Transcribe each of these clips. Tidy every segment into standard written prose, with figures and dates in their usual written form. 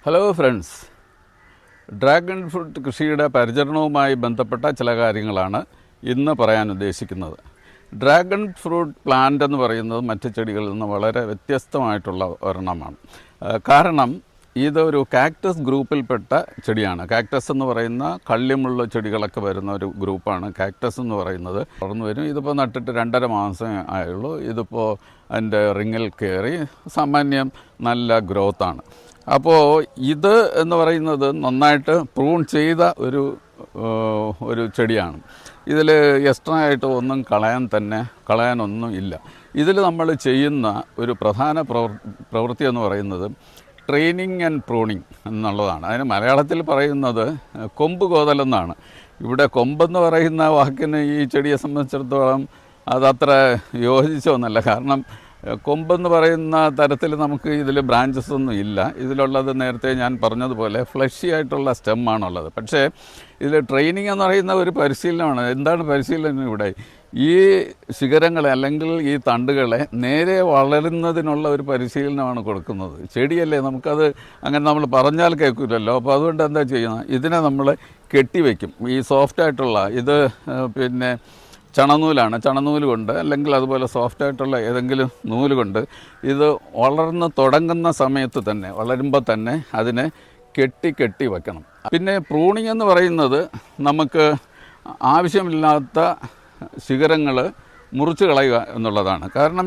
Hello friends, dragon fruit കൃഷിയുടെ പരിചരണവുമായി ബന്ധപ്പെട്ട ചില കാര്യങ്ങളാണ് ഇന്ന് പറയാൻ ഉദ്ദേശിക്കുന്നത്. ഡ്രാഗൺ ഫ്രൂട്ട് പ്ലാന്റ് എന്ന് പറയുന്നത് മറ്റ് ചെടികളിൽ നിന്ന് വളരെ വ്യത്യസ്തമായിട്ടുള്ള ഒരെണ്ണമാണ്. കാരണം ഇതൊരു കാക്ടസ് ഗ്രൂപ്പിൽപ്പെട്ട ചെടിയാണ്. കാക്ടസ് എന്ന് പറയുന്ന കള്ളിമുള്ള ചെടികളൊക്കെ വരുന്ന ഒരു ഗ്രൂപ്പാണ് കാക്ടസ് എന്ന് പറയുന്നത്. വളർന്നു വരും. ഇതിപ്പോൾ നട്ടിട്ട് 2.5 മാസം ആയുള്ളൂ. ഇതിപ്പോൾ അതിൻ്റെ റിങ്ങിൽ കയറി സാമാന്യം നല്ല ഗ്രോത്താണ്. അപ്പോൾ ഇത് എന്ന് പറയുന്നത് നന്നായിട്ട് പ്രൂൺ ചെയ്ത ഒരു ചെടിയാണ്. ഇതിൽ എക്സ്ട്രാ ആയിട്ട് ഒന്നും കളയാനൊന്നും ഇല്ല. ഇതിൽ നമ്മൾ ചെയ്യുന്ന ഒരു പ്രധാന പ്രവൃത്തി എന്ന് പറയുന്നത് ട്രെയിനിങ് ആൻഡ് പ്രൂണിങ് എന്നുള്ളതാണ്. അതിന് മലയാളത്തിൽ പറയുന്നത് കൊമ്പ് കോതലെന്നാണ്. ഇവിടെ കൊമ്പെന്ന് പറയുന്ന വാക്കിന് ഈ ചെടിയെ സംബന്ധിച്ചിടത്തോളം അതത്ര യോജിച്ചൊന്നുമല്ല. കാരണം കൊമ്പെന്ന് പറയുന്ന തരത്തിൽ നമുക്ക് ഇതിൽ ബ്രാഞ്ചസ് ഒന്നും ഇല്ല. ഇതിലുള്ളത് നേരത്തെ ഞാൻ പറഞ്ഞതുപോലെ ഫ്ലഷി ആയിട്ടുള്ള സ്റ്റെമ്മാണുള്ളത്. പക്ഷേ ഇതിൽ ട്രെയിനിങ് എന്ന് പറയുന്ന ഒരു പരിശീലനമാണ്. എന്താണ് പരിശീലനം? ഇവിടെ ഈ ശിഖരങ്ങളെ അല്ലെങ്കിൽ ഈ തണ്ടുകളെ നേരെ വളരുന്നതിനുള്ള ഒരു പരിശീലനമാണ് കൊടുക്കുന്നത്. ചെടിയല്ലേ, നമുക്കത് അങ്ങനെ നമ്മൾ പറഞ്ഞാൽ കേൾക്കില്ലല്ലോ. അപ്പോൾ അതുകൊണ്ട് എന്താ ചെയ്യുന്നത്, ഇതിനെ നമ്മൾ കെട്ടിവെക്കും. ഈ സോഫ്റ്റായിട്ടുള്ള ഇത് പിന്നെ ചണനൂല് കൊണ്ട് അല്ലെങ്കിൽ അതുപോലെ സോഫ്റ്റായിട്ടുള്ള ഏതെങ്കിലും നൂല് കൊണ്ട് ഇത് വളർന്ന് തുടങ്ങുന്ന സമയത്ത് തന്നെ, വളരുമ്പോൾ തന്നെ അതിനെ കെട്ടി വെക്കണം. പിന്നെ പ്രൂണിങ് എന്ന് പറയുന്നത് നമുക്ക് ആവശ്യമില്ലാത്ത ശിഖരങ്ങൾ മുറിച്ച് കളയുക എന്നുള്ളതാണ്. കാരണം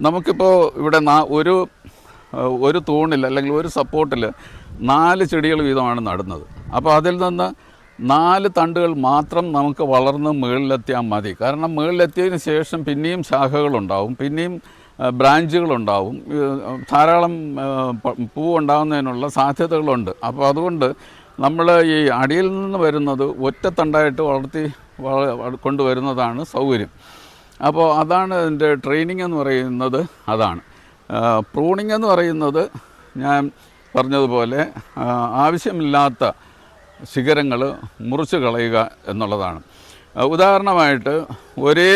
നമുക്കിപ്പോൾ ഇവിടെ ഒരു തൂണിൽ അല്ലെങ്കിൽ ഒരു സപ്പോർട്ടിൽ 4 ചെടികൾ വീതമാണ് നടുന്നത്. അപ്പോൾ അതിൽ നിന്ന് 4 തണ്ടുകൾ മാത്രം നമുക്ക് വളർന്ന് മുകളിലെത്തിയാൽ മതി. കാരണം മുകളിലെത്തിയതിന് ശേഷം പിന്നെയും ശാഖകളുണ്ടാവും, പിന്നെയും ബ്രാഞ്ചുകളുണ്ടാവും, ധാരാളം പൂവുണ്ടാകുന്നതിനുള്ള സാധ്യതകളുണ്ട്. അപ്പോൾ അതുകൊണ്ട് നമ്മൾ ഈ അടിയിൽ നിന്ന് വരുന്നത് ഒറ്റത്തണ്ടായിട്ട് വളർത്തി കൊണ്ടുവരുന്നതാണ് സൗകര്യം. അപ്പോൾ അതാണ് അതിൻ്റെ ട്രെയിനിങ് എന്ന് പറയുന്നത്. അതാണ് പ്രൂണിങ് എന്ന് പറയുന്നത്. ഞാൻ പറഞ്ഞതുപോലെ ആവശ്യമില്ലാത്ത ശിഖരങ്ങൾ മുറിച്ച് കളയുക എന്നുള്ളതാണ്. ഉദാഹരണമായിട്ട് ഒരേ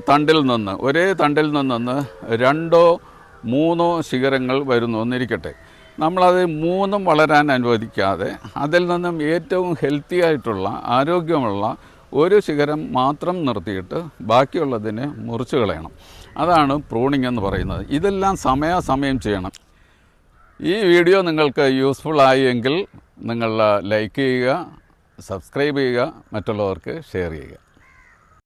തണ്ടിൽ നിന്ന് 2 3 ശിഖരങ്ങൾ വരുന്നു എന്നിരിക്കട്ടെ. നമ്മളത് 3 വളരാൻ അനുവദിക്കാതെ അതിൽ നിന്നും ഏറ്റവും ഹെൽത്തി ആയിട്ടുള്ള ആരോഗ്യമുള്ള ഒരു ശിഖരം മാത്രം നിർത്തിയിട്ട് ബാക്കിയുള്ളതിനെ മുറിച്ച് കളയണം. അതാണ് പ്രൂണിങ് എന്ന് പറയുന്നത്. ഇതെല്ലാം സമയാസമയം ചെയ്യണം. ഈ വീഡിയോ നിങ്ങൾക്ക് യൂസ്ഫുൾ ആയെങ്കിൽ നിങ്ങൾ ലൈക്ക് ചെയ്യുക, സബ്സ്ക്രൈബ് ചെയ്യുക, മറ്റുള്ളവർക്ക് ഷെയർ ചെയ്യുക.